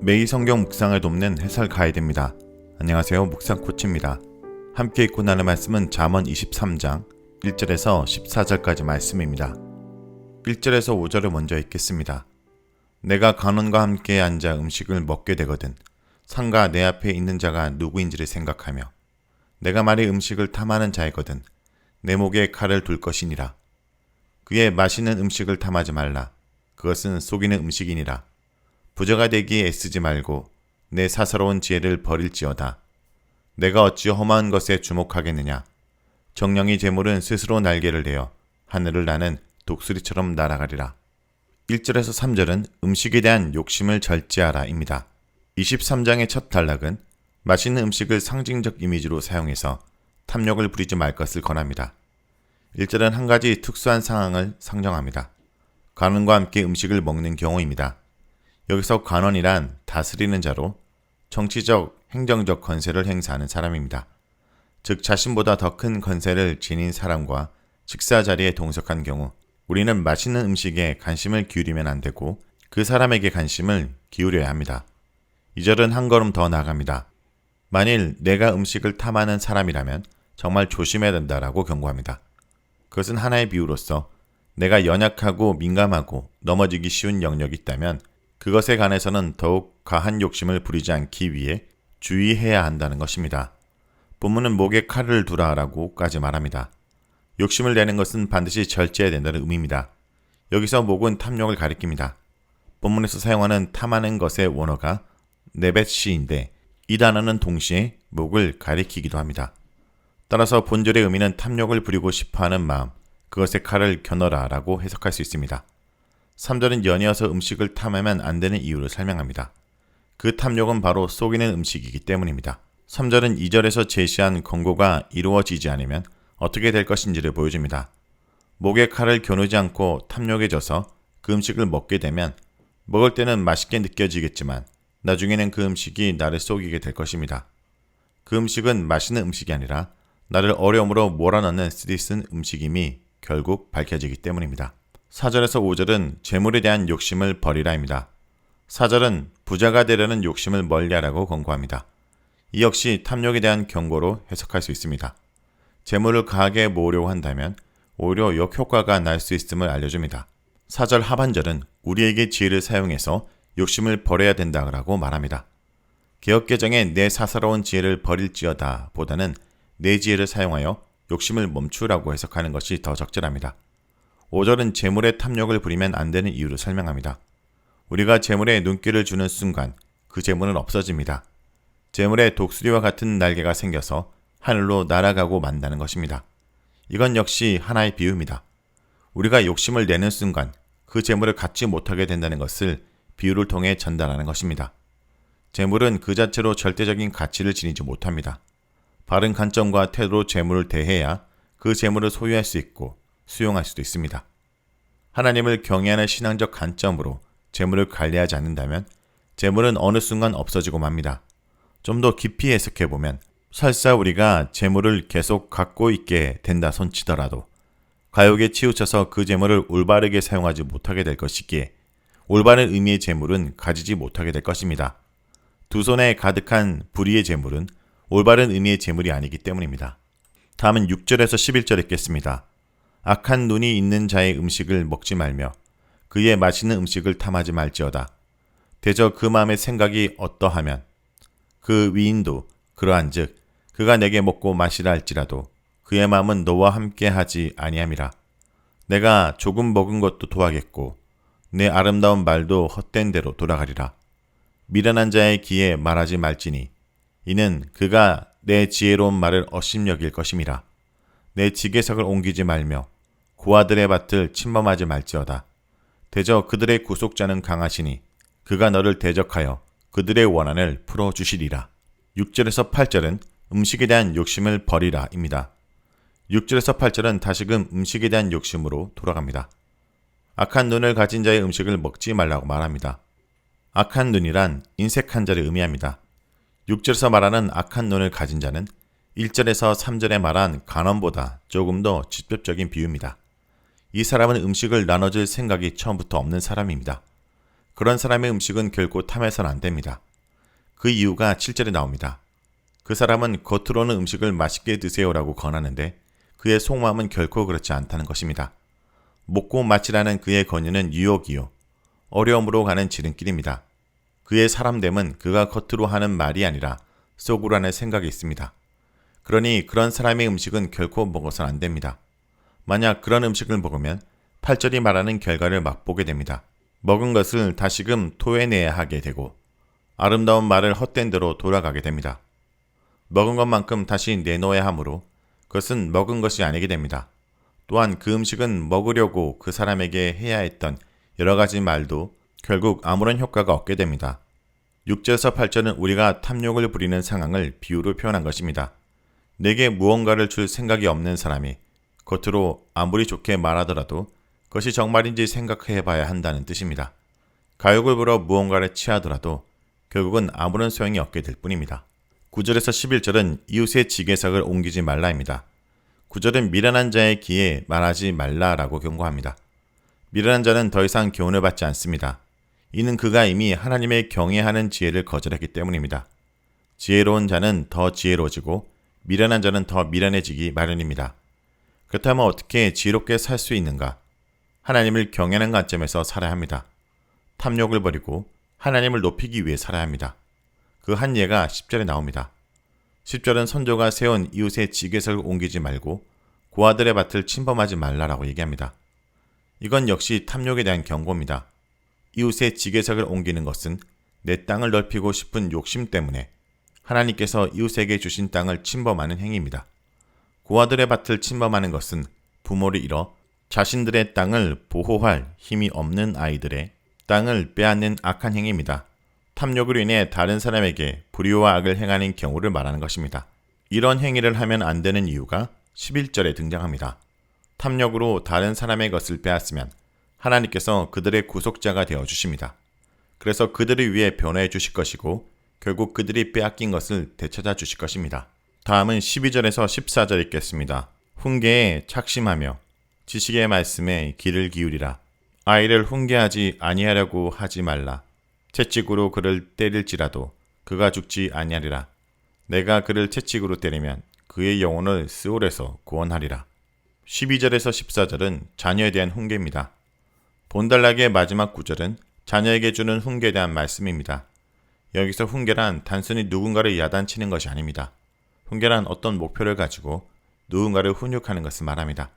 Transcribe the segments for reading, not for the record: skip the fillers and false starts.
매일 성경 묵상을 돕는 해설 가이드입니다. 안녕하세요. 묵상 코치입니다. 함께 읽고 나눌 말씀은 잠언 23장 1절에서 14절까지 말씀입니다. 1절에서 5절을 먼저 읽겠습니다. 내가 간원과 함께 앉아 음식을 먹게 되거든 상가 내 앞에 있는 자가 누구인지를 생각하며 내가 말이 음식을 탐하는 자이거든 내 목에 칼을 둘 것이니라. 그의 맛있는 음식을 탐하지 말라. 그것은 속이는 음식이니라. 부자가 되기에 애쓰지 말고 내 사사로운 지혜를 버릴지어다. 내가 어찌 험한 것에 주목하겠느냐. 정령이 재물은 스스로 날개를 내어 하늘을 나는 독수리처럼 날아가리라. 1절에서 3절은 음식에 대한 욕심을 절제하라 입니다. 23장의 첫 단락은 맛있는 음식을 상징적 이미지로 사용해서 탐욕을 부리지 말 것을 권합니다. 1절은 한 가지 특수한 상황을 상정합니다. 간원과 함께 음식을 먹는 경우입니다. 여기서 간원이란 다스리는 자로 정치적, 행정적 권세를 행사하는 사람입니다. 즉 자신보다 더 큰 권세를 지닌 사람과 식사 자리에 동석한 경우 우리는 맛있는 음식에 관심을 기울이면 안 되고 그 사람에게 관심을 기울여야 합니다. 2절은 한 걸음 더 나아갑니다. 만일 내가 음식을 탐하는 사람이라면 정말 조심해야 된다라고 경고합니다. 그것은 하나의 비유로서 내가 연약하고 민감하고 넘어지기 쉬운 영역이 있다면 그것에 관해서는 더욱 과한 욕심을 부리지 않기 위해 주의해야 한다는 것입니다. 본문은 목에 칼을 두라라고까지 말합니다. 욕심을 내는 것은 반드시 절제해야 된다는 의미입니다. 여기서 목은 탐욕을 가리킵니다. 본문에서 사용하는 탐하는 것의 원어가 네벳시인데 이 단어는 동시에 목을 가리키기도 합니다. 따라서 본절의 의미는 탐욕을 부리고 싶어하는 마음, 그것의 칼을 겨눠라 라고 해석할 수 있습니다. 3절은 연이어서 음식을 탐하면 안 되는 이유를 설명합니다. 그 탐욕은 바로 속이는 음식이기 때문입니다. 3절은 2절에서 제시한 권고가 이루어지지 않으면 어떻게 될 것인지를 보여줍니다. 목에 칼을 겨누지 않고 탐욕에 져서 그 음식을 먹게 되면 먹을 때는 맛있게 느껴지겠지만 나중에는 그 음식이 나를 속이게 될 것입니다. 그 음식은 맛있는 음식이 아니라 나를 어려움으로 몰아넣는 쓰디쓴 음식임이 결국 밝혀지기 때문입니다. 4절에서 5절은 재물에 대한 욕심을 버리라입니다. 4절은 부자가 되려는 욕심을 멀리하라고 권고합니다. 이 역시 탐욕에 대한 경고로 해석할 수 있습니다. 재물을 과하게 모으려고 한다면 오히려 역효과가 날 수 있음을 알려줍니다. 4절 하반절은 우리에게 지혜를 사용해서 욕심을 버려야 된다고 말합니다. 개역개정에 내 사사로운 지혜를 버릴지어다 보다는 내 지혜를 사용하여 욕심을 멈추라고 해석하는 것이 더 적절합니다. 5절은 재물의 탐욕을 부리면 안 되는 이유를 설명합니다. 우리가 재물에 눈길을 주는 순간 그 재물은 없어집니다. 재물에 독수리와 같은 날개가 생겨서 하늘로 날아가고 만다는 것입니다. 이건 역시 하나의 비유입니다. 우리가 욕심을 내는 순간 그 재물을 갖지 못하게 된다는 것을 비유를 통해 전달하는 것입니다. 재물은 그 자체로 절대적인 가치를 지니지 못합니다. 바른 관점과 태도로 재물을 대해야 그 재물을 소유할 수 있고 수용할 수도 있습니다. 하나님을 경외하는 신앙적 관점으로 재물을 관리하지 않는다면 재물은 어느 순간 없어지고 맙니다. 좀 더 깊이 해석해보면 설사 우리가 재물을 계속 갖고 있게 된다 손치더라도 과욕에 치우쳐서 그 재물을 올바르게 사용하지 못하게 될 것이기에 올바른 의미의 재물은 가지지 못하게 될 것입니다. 두 손에 가득한 불의의 재물은 올바른 의미의 재물이 아니기 때문입니다. 다음은 6절에서 11절 읽겠습니다. 악한 눈이 있는 자의 음식을 먹지 말며 그의 맛있는 음식을 탐하지 말지어다. 대저 그 마음의 생각이 어떠하면 그 위인도 그러한즉 그가 내게 먹고 마시라 할지라도 그의 마음은 너와 함께 하지 아니함이라. 내가 조금 먹은 것도 토하겠고 내 아름다운 말도 헛된 대로 돌아가리라. 미련한 자의 귀에 말하지 말지니 이는 그가 내 지혜로운 말을 업신여길 것임이라. 내 지게석을 옮기지 말며 고아들의 밭을 침범하지 말지어다. 대저 그들의 구속자는 강하시니 그가 너를 대적하여 그들의 원한을 풀어주시리라. 6절에서 8절은 음식에 대한 욕심을 버리라 입니다. 6절에서 8절은 다시금 음식에 대한 욕심으로 돌아갑니다. 악한 눈을 가진 자의 음식을 먹지 말라고 말합니다. 악한 눈이란 인색한 자를 의미합니다. 6절에서 말하는 악한 눈을 가진 자는 1절에서 3절에 말한 간원보다 조금 더 직접적인 비유입니다. 이 사람은 음식을 나눠줄 생각이 처음부터 없는 사람입니다. 그런 사람의 음식은 결코 탐해서는 안 됩니다. 그 이유가 7절에 나옵니다. 그 사람은 겉으로는 음식을 맛있게 드세요라고 권하는데 그의 속마음은 결코 그렇지 않다는 것입니다. 먹고 마치라는 그의 권유는 유혹이요, 어려움으로 가는 지름길입니다. 그의 사람됨은 그가 겉으로 하는 말이 아니라 속으로 하는 생각이 있습니다. 그러니 그런 사람의 음식은 결코 먹어서는 안 됩니다. 만약 그런 음식을 먹으면 8절이 말하는 결과를 맛보게 됩니다. 먹은 것을 다시금 토해내야 하게 되고 아름다운 말을 헛된 대로 돌아가게 됩니다. 먹은 것만큼 다시 내놓아야 하므로 그것은 먹은 것이 아니게 됩니다. 또한 그 음식은 먹으려고 그 사람에게 해야 했던 여러 가지 말도 결국 아무런 효과가 없게 됩니다. 6절에서 8절은 우리가 탐욕을 부리는 상황을 비유로 표현한 것입니다. 내게 무언가를 줄 생각이 없는 사람이 겉으로 아무리 좋게 말하더라도 그것이 정말인지 생각해 봐야 한다는 뜻입니다. 가욕을 불어 무언가를 취하더라도 결국은 아무런 소용이 없게 될 뿐입니다. 9절에서 11절은 이웃의 지게석을 옮기지 말라입니다. 9절은 미련한 자의 귀에 말하지 말라라고 경고합니다. 미련한 자는 더 이상 교훈을 받지 않습니다. 이는 그가 이미 하나님의 경외하는 지혜를 거절했기 때문입니다. 지혜로운 자는 더 지혜로워지고 미련한 자는 더 미련해지기 마련입니다. 그렇다면 어떻게 지혜롭게 살 수 있는가? 하나님을 경외하는 관점에서 살아야 합니다. 탐욕을 버리고 하나님을 높이기 위해 살아야 합니다. 그 한 예가 10절에 나옵니다. 10절은 선조가 세운 이웃의 지게석을 옮기지 말고 고아들의 밭을 침범하지 말라라고 얘기합니다. 이건 역시 탐욕에 대한 경고입니다. 이웃의 지게석을 옮기는 것은 내 땅을 넓히고 싶은 욕심 때문에 하나님께서 이웃에게 주신 땅을 침범하는 행위입니다. 고아들의 밭을 침범하는 것은 부모를 잃어 자신들의 땅을 보호할 힘이 없는 아이들의 땅을 빼앗는 악한 행위입니다. 탐욕으로 인해 다른 사람에게 불의와 악을 행하는 경우를 말하는 것입니다. 이런 행위를 하면 안 되는 이유가 11절에 등장합니다. 탐욕으로 다른 사람의 것을 빼앗으면 하나님께서 그들의 구속자가 되어 주십니다. 그래서 그들을 위해 변호해 주실 것이고 결국 그들이 빼앗긴 것을 되찾아 주실 것입니다. 다음은 12절에서 14절 읽겠습니다. 훈계에 착심하며 지식의 말씀에 귀를 기울이라. 아이를 훈계하지 아니하려고 하지 말라. 채찍으로 그를 때릴지라도 그가 죽지 아니하리라. 내가 그를 채찍으로 때리면 그의 영혼을 스올에서 구원하리라. 12절에서 14절은 자녀에 대한 훈계입니다. 본단락의 마지막 구절은 자녀에게 주는 훈계에 대한 말씀입니다. 여기서 훈계란 단순히 누군가를 야단치는 것이 아닙니다. 훈계란 어떤 목표를 가지고 누군가를 훈육하는 것을 말합니다.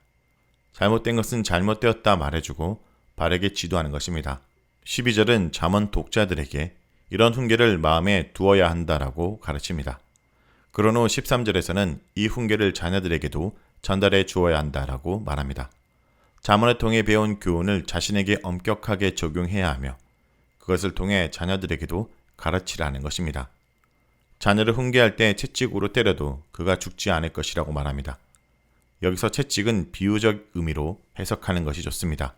잘못된 것은 잘못되었다 말해주고 바르게 지도하는 것입니다. 12절은 잠언 독자들에게 이런 훈계를 마음에 두어야 한다라고 가르칩니다. 그런 후 13절에서는 이 훈계를 자녀들에게도 전달해 주어야 한다라고 말합니다. 잠언을 통해 배운 교훈을 자신에게 엄격하게 적용해야 하며 그것을 통해 자녀들에게도 가르치라는 것입니다. 자녀를 훈계할 때 채찍으로 때려도 그가 죽지 않을 것이라고 말합니다. 여기서 채찍은 비유적 의미로 해석하는 것이 좋습니다.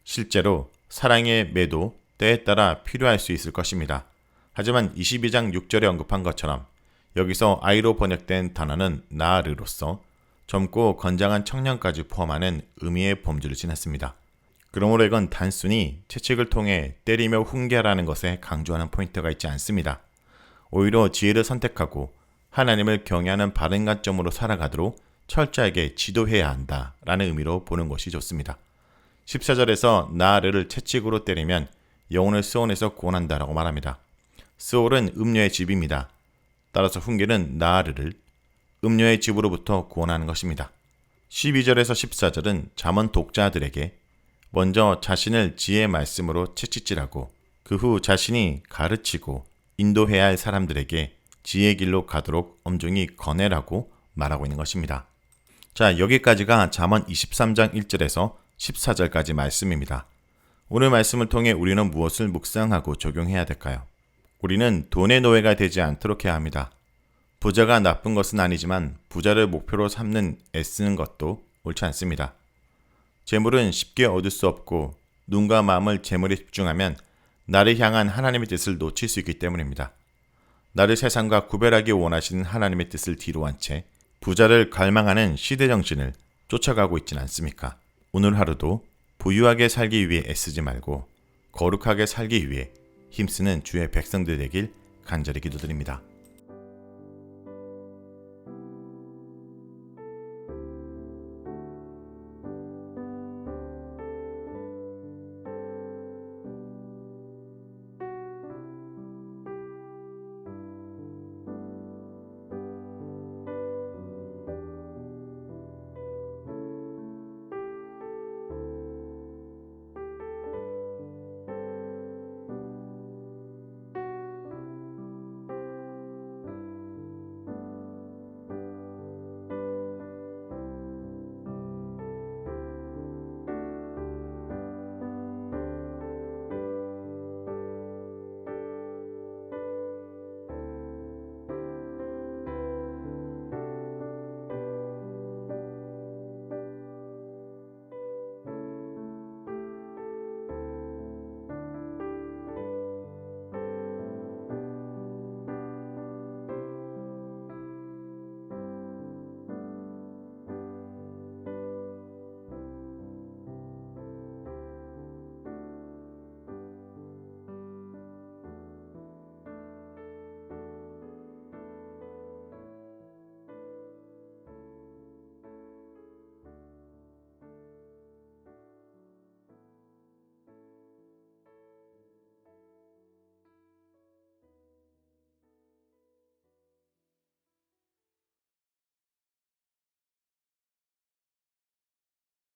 실제로 사랑의 매도 때에 따라 필요할 수 있을 것입니다. 하지만 22장 6절에 언급한 것처럼 여기서 아이로 번역된 단어는 나르로서 젊고 건장한 청년까지 포함하는 의미의 범주를 지났습니다. 그러므로 이건 단순히 채찍을 통해 때리며 훈계하라는 것에 강조하는 포인트가 있지 않습니다. 오히려 지혜를 선택하고 하나님을 경외하는 바른 관점으로 살아가도록 철저하게 지도해야 한다라는 의미로 보는 것이 좋습니다. 14절에서 나르를 채찍으로 때리면 영혼을 스온에서 구원한다라고 말합니다. 스올은 음녀의 집입니다. 따라서 훈계는 나르를 음녀의 집으로부터 구원하는 것입니다. 12절에서 14절은 잠언 독자들에게 먼저 자신을 지혜의 말씀으로 채찍질하고 그 후 자신이 가르치고 인도해야 할 사람들에게 지혜의 길로 가도록 엄중히 권해라고 말하고 있는 것입니다. 자, 여기까지가 잠언 23장 1절에서 14절까지 말씀입니다. 오늘 말씀을 통해 우리는 무엇을 묵상하고 적용해야 될까요? 우리는 돈의 노예가 되지 않도록 해야 합니다. 부자가 나쁜 것은 아니지만 부자를 목표로 삼는 애쓰는 것도 옳지 않습니다. 재물은 쉽게 얻을 수 없고 눈과 마음을 재물에 집중하면 나를 향한 하나님의 뜻을 놓칠 수 있기 때문입니다. 나를 세상과 구별하기 원하시는 하나님의 뜻을 뒤로 한 채 부자를 갈망하는 시대 정신을 쫓아가고 있지는 않습니까? 오늘 하루도 부유하게 살기 위해 애쓰지 말고 거룩하게 살기 위해 힘쓰는 주의 백성들 되길 간절히 기도드립니다.